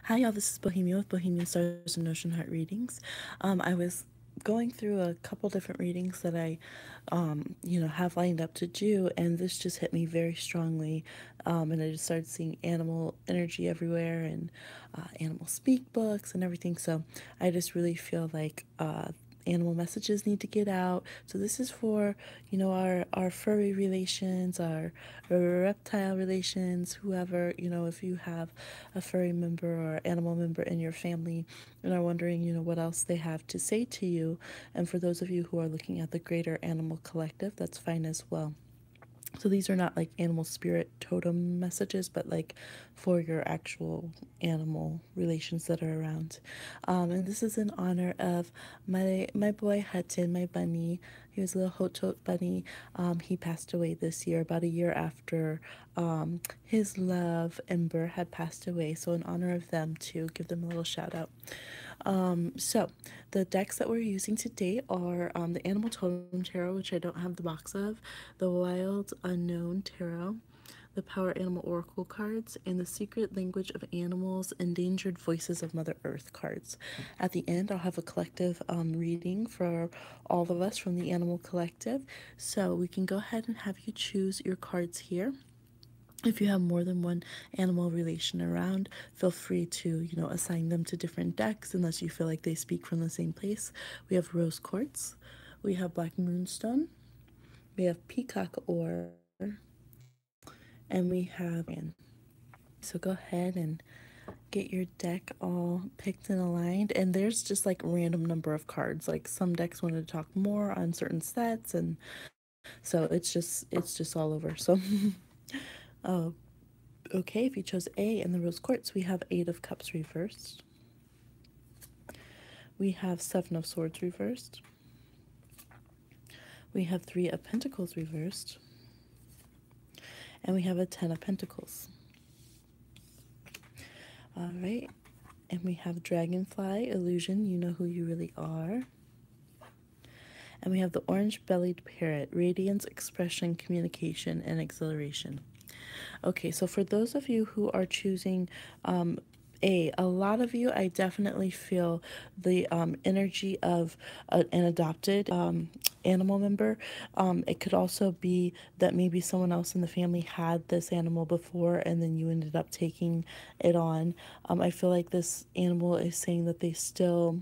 Hi, y'all. This is Bohemia with Bohemian Stars and Ocean Heart Readings. I was going through a couple different readings that I, have lined up to do, and this just hit me very strongly. And I just started seeing animal energy everywhere and animal speak books and everything. So I just really feel like animal messages need to get out. So this is for, our furry relations, our reptile relations, whoever, if you have a furry member or animal member in your family and are wondering, what else they have to say to you. And for those of you who are looking at the greater animal collective, that's fine as well. So these are not like animal spirit totem messages, but like for your actual animal relations that are around. And this is in honor of my boy Hutton, my bunny. He was a little hot bunny. He passed away this year, about a year after his love Ember had passed away. So in honor of them too, give them a little shout out. So the decks that we're using today are the Animal Totem Tarot, which I don't have the box of, the Wild Unknown Tarot, the Power Animal Oracle cards, and the Secret Language of Animals, Endangered Voices of Mother Earth cards. At the end, I'll have a collective reading for all of us from the Animal Collective. So we can go ahead and have you choose your cards here. If you have more than one animal relation around, feel free to, assign them to different decks unless you feel like they speak from the same place. We have Rose Quartz, we have Black Moonstone, we have Peacock Ore, and we have so go ahead and get your deck all picked and aligned, and there's just like random number of cards. Like some decks wanted to talk more on certain sets, and so it's just all over. So oh, okay, if you chose A in the Rose Quartz, we have Eight of Cups reversed. We have Seven of Swords reversed. We have Three of Pentacles reversed. And we have a Ten of Pentacles. All right. And we have Dragonfly, Illusion, you know who you really are. And we have the Orange-Bellied Parrot, Radiance, Expression, Communication, and Exhilaration. Okay, so for those of you who are choosing a lot of you, I definitely feel the energy of an adopted animal member. It could also be that maybe someone else in the family had this animal before and then you ended up taking it on. I feel like this animal is saying that they still,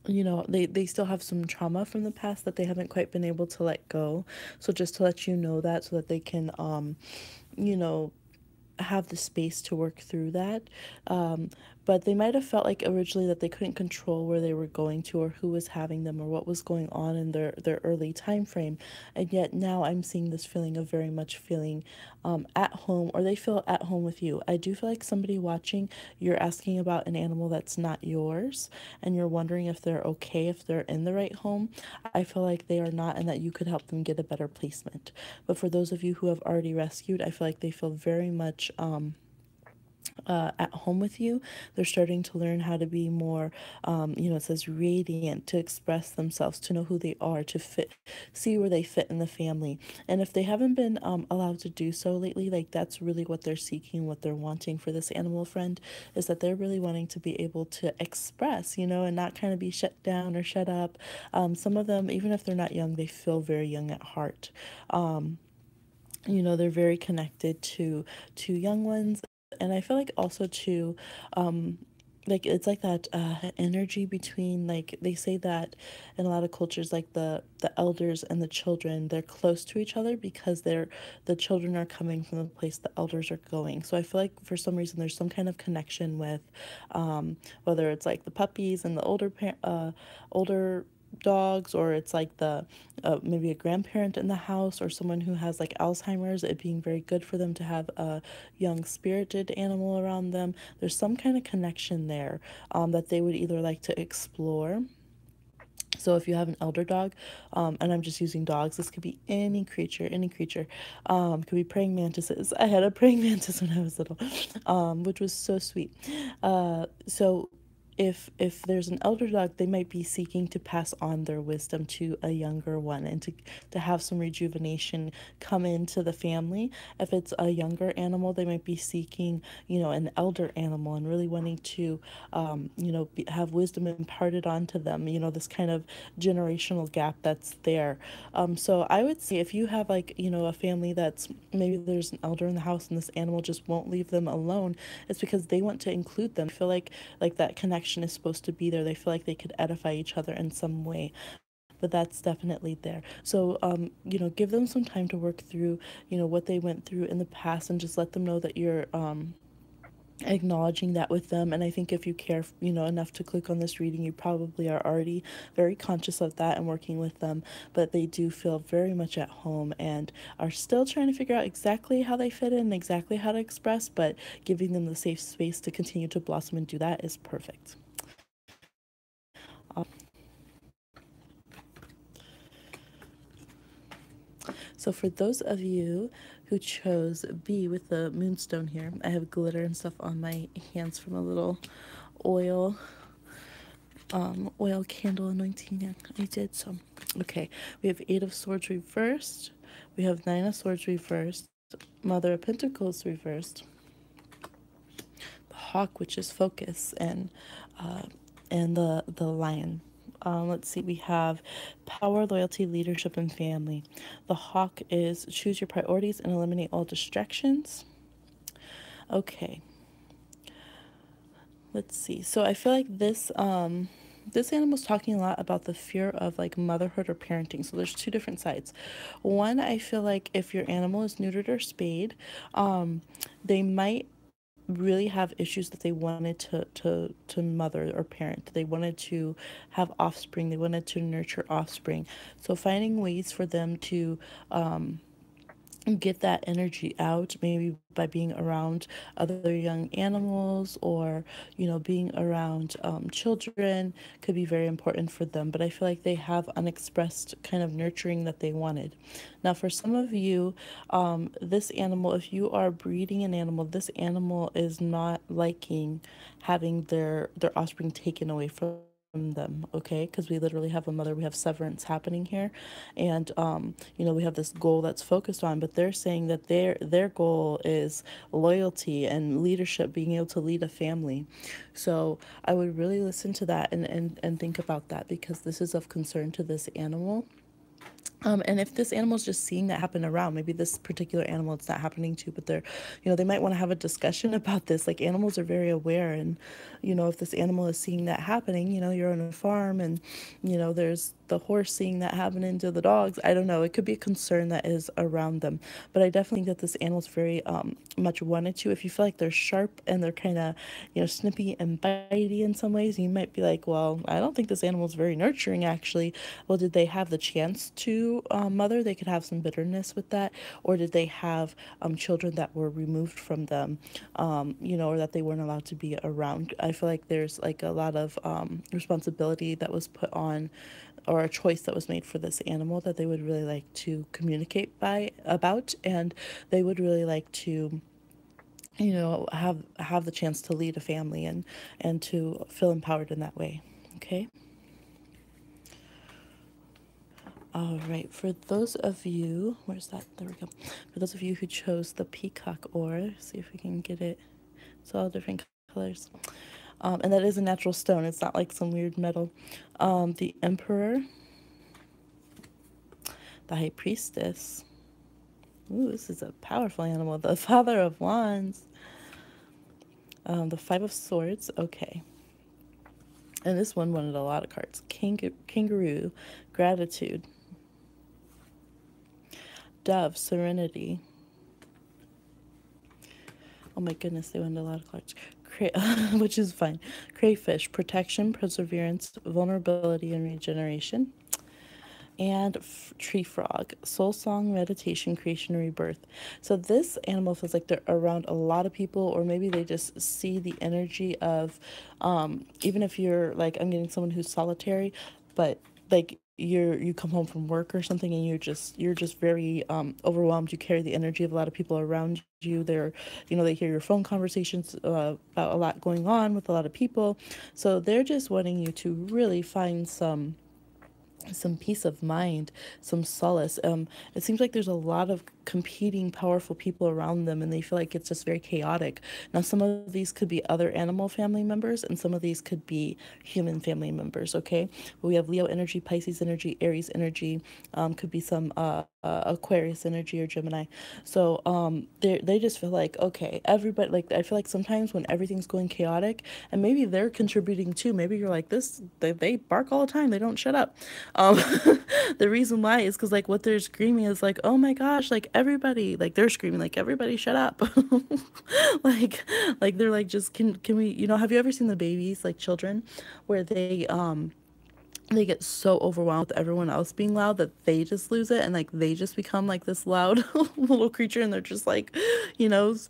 they still have some trauma from the past that they haven't quite been able to let go. So just to let you know that, so that they can you know have the space to work through that. But they might have felt like originally that they couldn't control where they were going to or who was having them or what was going on in their early time frame. And yet now I'm seeing this feeling of very much feeling at home, or they feel at home with you. I do feel like somebody watching, you're asking about an animal that's not yours and you're wondering if they're okay, if they're in the right home. I feel like they are not, and that you could help them get a better placement. But for those of you who have already rescued, I feel like they feel very much at home with you. They're starting to learn how to be more, it says radiant, to express themselves, to know who they are, to fit, see where they fit in the family. And if they haven't been allowed to do so lately, like that's really what they're seeking, what they're wanting for this animal friend, is that they're really wanting to be able to express, and not kind of be shut down or shut up. Some of them, even if they're not young, they feel very young at heart. They're very connected to young ones, and I feel like also to like it's like that energy between, like they say that in a lot of cultures, like the elders and the children, they're close to each other because the children are coming from the place the elders are going. So I feel like for some reason there's some kind of connection with whether it's like the puppies and the older dogs, or it's like the maybe a grandparent in the house, or someone who has like Alzheimer's, it being very good for them to have a young spirited animal around them. There's some kind of connection there that they would either like to explore. So if you have an elder dog, and I'm just using dogs, this could be any creature. Could be praying mantises. I had a praying mantis when I was little, which was so sweet. So if there's an elder dog, they might be seeking to pass on their wisdom to a younger one, and to have some rejuvenation come into the family. If it's a younger animal, they might be seeking, an elder animal and really wanting to, have wisdom imparted onto them. This kind of generational gap that's there. So I would say if you have, like, a family that's, maybe there's an elder in the house and this animal just won't leave them alone, it's because they want to include them. I feel like that connection is supposed to be there. They feel like they could edify each other in some way, but that's definitely there. So, give them some time to work through, what they went through in the past, and just let them know that you're, acknowledging that with them. And I think if you care, enough to click on this reading, you probably are already very conscious of that and working with them. But they do feel very much at home and are still trying to figure out exactly how they fit in, exactly how to express, but giving them the safe space to continue to blossom and do that is perfect. So for those of you who chose B with the Moonstone here, I have glitter and stuff on my hands from a little oil candle anointing I did. So, okay, we have 8 of Swords reversed, we have 9 of Swords reversed, Mother of Pentacles reversed, the Hawk, which is focus, and the Lion. Let's see, we have power, loyalty, leadership, and family. The Hawk is choose your priorities and eliminate all distractions. Okay. Let's see. So I feel like this animal's talking a lot about the fear of, like, motherhood or parenting. So there's 2 different sides. One, I feel like if your animal is neutered or spayed, they might really have issues that they wanted to mother or parent. They wanted to have offspring. They wanted to nurture offspring. So finding ways for them to get that energy out, maybe by being around other young animals, or being around children, could be very important for them. But I feel like they have unexpressed kind of nurturing that they wanted. Now for some of you, this animal, if you are breeding an animal, this animal is not liking having their offspring taken away from them, okay? Because we literally have a mother, we have severance happening here, and we have this goal that's focused on, but they're saying that their goal is loyalty and leadership, being able to lead a family. So I would really listen to that and think about that, because this is of concern to this animal. And if this animal is just seeing that happen around, maybe this particular animal it's not happening to, but they're, they might want to have a discussion about this. Like, animals are very aware, and, if this animal is seeing that happening, you're on a farm, and, there's the horse seeing that happening to the dogs. I don't know. It could be a concern that is around them, but I definitely think that this animal's very much wanted to. If you feel like they're sharp and they're kind of, snippy and bitey in some ways, you might be like, well, I don't think this animal's very nurturing, actually. Well, did they have the chance to mother? They could have some bitterness with that. Or did they have children that were removed from them, or that they weren't allowed to be around? I feel like there's, like, a lot of responsibility that was put on, or a choice that was made for this animal, that they would really like to communicate about, and they would really like to, have the chance to lead a family, and to feel empowered in that way. Okay. All right, for those of you, where's that? There we go. For those of you who chose the Peacock ore, see if we can get it. It's all different colors. And that is a natural stone. It's not like some weird metal. The Emperor, the High Priestess. Ooh, this is a powerful animal. The Father of Wands. The Five of Swords. Okay. And this one wanted a lot of cards. Kangaroo, Gratitude. Dove, Serenity. Oh my goodness, they wanted a lot of cards. Which is fine. Crayfish, Protection, Perseverance, Vulnerability, and Regeneration. And Tree Frog, Soul Song, Meditation, Creation, Rebirth. So this animal feels like they're around a lot of people, or maybe they just see the energy of, even if you're like, I'm getting someone who's solitary, but like you come home from work or something, and you're just very overwhelmed. You carry the energy of a lot of people around you. They're, they hear your phone conversations about a lot going on with a lot of people, so they're just wanting you to really find some peace of mind, some solace. It seems like there's a lot of competing, powerful people around them, and they feel like it's just very chaotic. Now, some of these could be other animal family members, and some of these could be human family members. Okay, but we have Leo energy, Pisces energy, Aries energy, could be some Aquarius energy or Gemini. So they just feel like, okay, everybody, like, I feel like sometimes when everything's going chaotic, and maybe they're contributing too. Maybe you're like this. They bark all the time. They don't shut up. Um, the reason why is because like what they're screaming is like, oh my gosh, like everybody, like they're screaming like everybody shut up. like they're like, just can we, have you ever seen the babies, like children, where they get so overwhelmed with everyone else being loud that they just lose it, and like they just become like this loud little creature, and they're just like,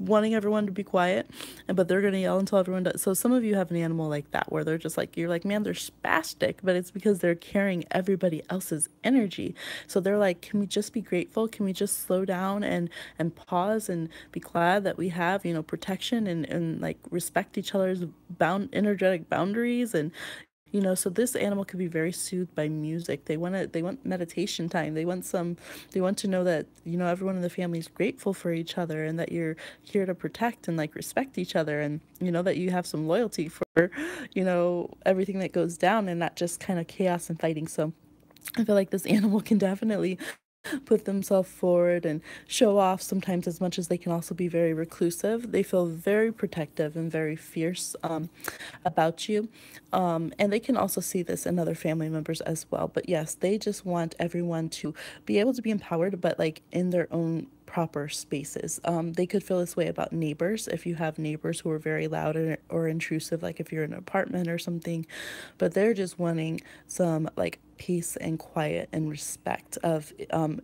wanting everyone to be quiet, and but they're gonna yell until everyone does. So some of you have an animal like that where they're just like, you're like, man, they're spastic, but it's because they're carrying everybody else's energy. So they're like, can we just be grateful? Can we just slow down and pause and be glad that we have, protection, and like respect each other's energetic boundaries. And so this animal could be very soothed by music. They want meditation time. They want to know that, everyone in the family is grateful for each other, and that you're here to protect and like respect each other, and that you have some loyalty for, everything that goes down, and not just kind of chaos and fighting. So I feel like this animal can definitely put themselves forward and show off sometimes, as much as they can also be very reclusive. They feel very protective and very fierce about you. And they can also see this in other family members as well. But yes, they just want everyone to be able to be empowered, but like in their own proper spaces. They could feel this way about neighbors if you have neighbors who are very loud or intrusive, like if you're in an apartment or something. But they're just wanting some like peace and quiet and respect of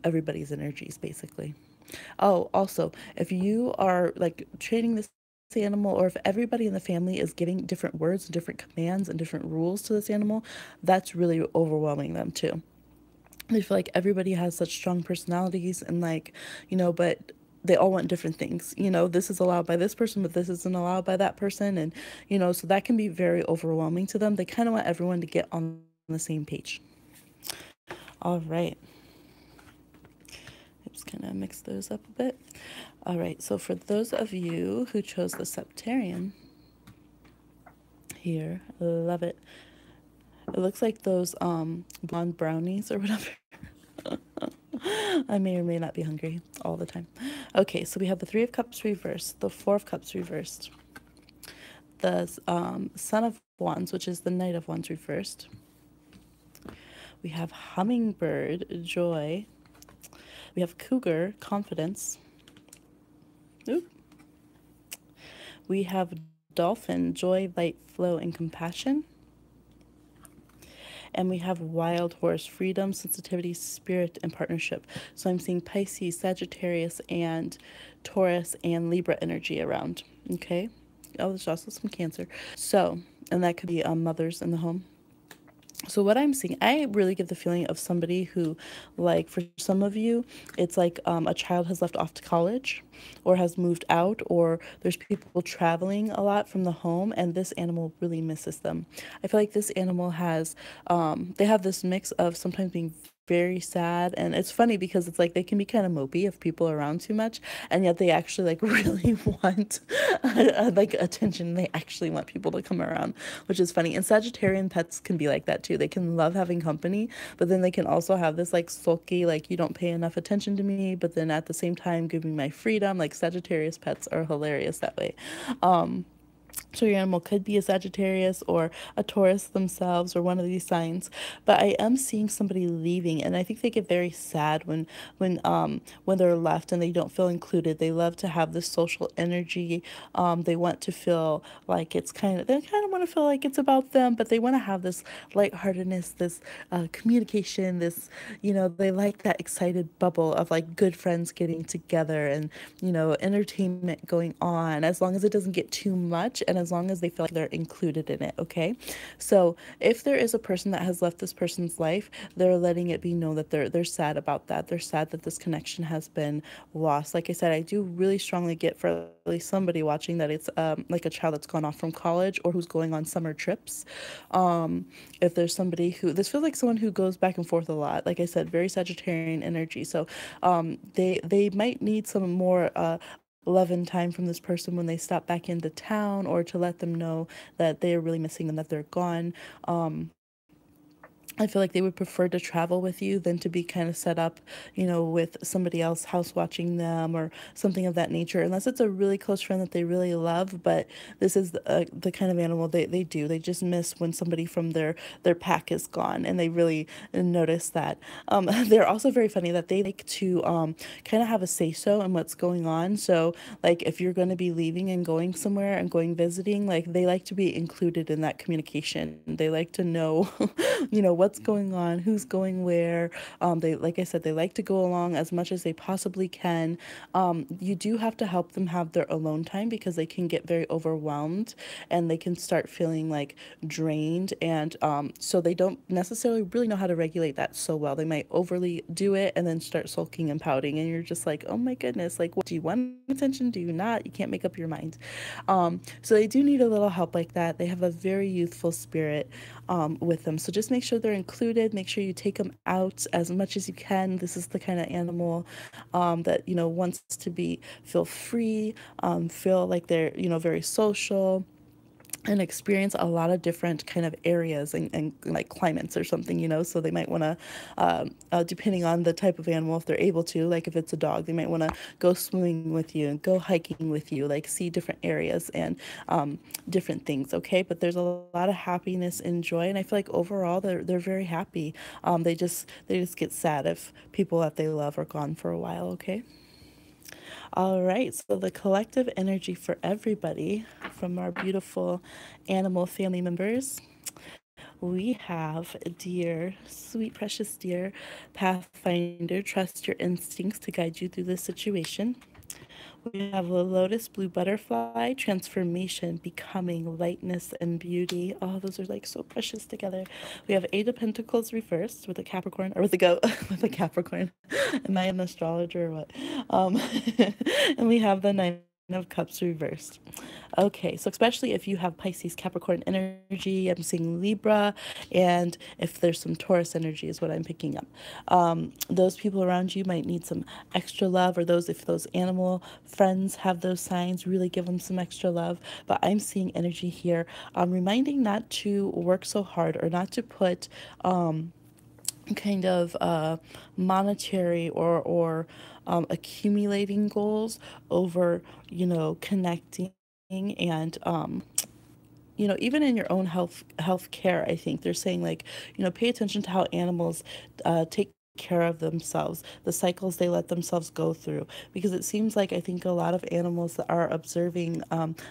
everybody's energies, basically. Oh, also, if you are like training this animal, or if everybody in the family is giving different words and different commands and different rules to this animal, that's really overwhelming them too. They feel like everybody has such strong personalities, and like, but they all want different things. This is allowed by this person, but this isn't allowed by that person. And, so that can be very overwhelming to them. They kind of want everyone to get on the same page. All right. I'm just gonna mix those up a bit. All right, so for those of you who chose the Septarian here, love it. It looks like those blonde brownies or whatever. I may or may not be hungry all the time. Okay, so we have the Three of Cups reversed, the Four of Cups reversed, the Son of Wands, which is the Knight of Wands reversed. We have Hummingbird, Joy. We have Cougar, Confidence. Oop. We have Dolphin, Joy, Light, Flow, and Compassion. And we have Wild Horse, Freedom, Sensitivity, Spirit, and Partnership. So I'm seeing Pisces, Sagittarius, and Taurus, and Libra energy around. Okay. Oh, there's also some Cancer. So, and that could be mothers in the home. So what I'm seeing, I really get the feeling of somebody who, like, for some of you, it's like a child has left off to college or has moved out, or there's people traveling a lot from the home, and this animal really misses them. I feel like this animal has, they have this mix of sometimes being very sad, and it's funny because it's like they can be kind of mopey if people are around too much, and yet they actually like really want like attention. They actually want people to come around, which is funny. And Sagittarian pets can be like that too. They can love having company, but then they can also have this like sulky, like, you don't pay enough attention to me, but then at the same time give me my freedom. Like Sagittarius pets are hilarious that way. So your animal could be a Sagittarius or a Taurus themselves, or one of these signs. But I am seeing somebody leaving, and I think they get very sad when they're left and they don't feel included. They love to have this social energy. They want to feel like they kind of want to feel like it's about them, but they want to have this lightheartedness, this communication, this, they like that excited bubble of like good friends getting together, and entertainment going on, as long as it doesn't get too much and as long as they feel like they're included in it, okay? So if there is a person that has left this person's life, they're letting it be known that they're sad about that. They're sad that this connection has been lost. Like I said, I do really strongly get for at least somebody watching that it's like a child that's gone off from college or who's going on summer trips. If there's somebody who, this feels like someone who goes back and forth a lot. Like I said, very Sagittarian energy. So they might need some more love and time from this person when they stop back into town, or to let them know that they are really missing them, that they're gone. I feel like they would prefer to travel with you than to be kind of set up, with somebody else house watching them or something of that nature, unless it's a really close friend that they really love. But this is the kind of animal they do. They just miss when somebody from their pack is gone, and they really notice that. They're also very funny that they like to kind of have a say-so in what's going on. So, like, if you're going to be leaving and going somewhere and going visiting, like, they like to be included in that communication. They like to know, what's going on, who's going where. They, like I said, they like to go along as much as they possibly can. You do have to help them have their alone time, because they can get very overwhelmed and they can start feeling like drained. And so they don't necessarily really know how to regulate that so well. They might overly do it and then start sulking and pouting. And you're just like, oh my goodness, like, what, do you want attention? Do you not? You can't make up your mind. So they do need a little help like that. They have a very youthful spirit with them. So just make sure they're included. Make sure you take them out as much as you can. This is the kind of animal that, wants to feel free, feel like they're, very social, and experience a lot of different kind of areas and like climates or something, so they might want to depending on the type of animal, if they're able to, like if it's a dog, they might want to go swimming with you and go hiking with you, like see different areas and different things. Okay, but there's a lot of happiness and joy, and I feel like overall they're very happy. They just get sad if people that they love are gone for a while. Okay. All right, so the collective energy for everybody from our beautiful animal family members, we have dear, sweet, precious dear Pathfinder, trust your instincts to guide you through this situation. We have the lotus blue butterfly, transformation, becoming, lightness, and beauty. Oh, those are like so precious together. We have Eight of Pentacles reversed with a Capricorn, or with a goat, with a Capricorn. Am I an astrologer or what? Um, and we have the Nine of Cups reversed. Okay, so especially if you have Pisces, Capricorn energy, I'm seeing Libra, and if there's some Taurus energy is what I'm picking up. Those people around you might need some extra love, or if those animal friends have those signs, really give them some extra love. But I'm seeing energy here, reminding not to work so hard, or not to put kind of monetary or accumulating goals over, connecting and even in your own health care. I think they're saying, like, pay attention to how animals take care of themselves, the cycles they let themselves go through, because it seems like, I think, a lot of animals that are observing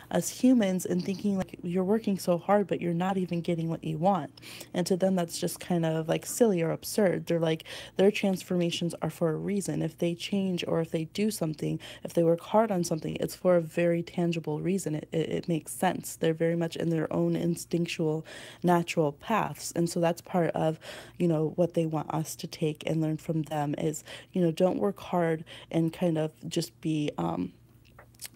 us humans and thinking like, you're working so hard but you're not even getting what you want, and to them that's just kind of like silly or absurd. They're like, their transformations are for a reason. If they change, or if they do something, if they work hard on something, it's for a very tangible reason. It makes sense. They're very much in their own instinctual, natural paths, and so that's part of what they want us to take and learn from them is, don't work hard and kind of just be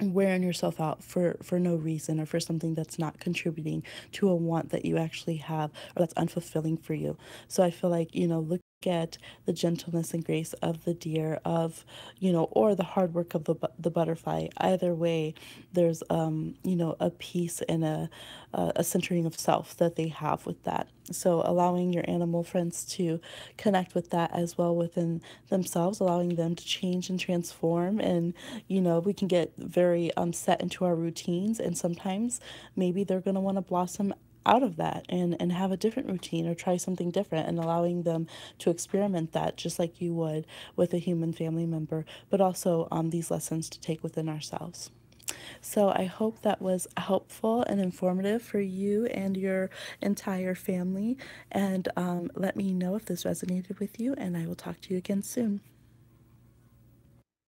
wearing yourself out for no reason, or for something that's not contributing to a want that you actually have, or that's unfulfilling for you. So I feel like, look at the gentleness and grace of the deer, of, or the hard work of the butterfly. Either way, there's a peace and a centering of self that they have with that. So allowing your animal friends to connect with that as well within themselves, allowing them to change and transform. And we can get very set into our routines, and sometimes maybe they're going to want to blossom out of that and have a different routine, or try something different, and allowing them to experiment that, just like you would with a human family member, but also these lessons to take within ourselves. So I hope that was helpful and informative for you and your entire family. And let me know if this resonated with you, and I will talk to you again soon.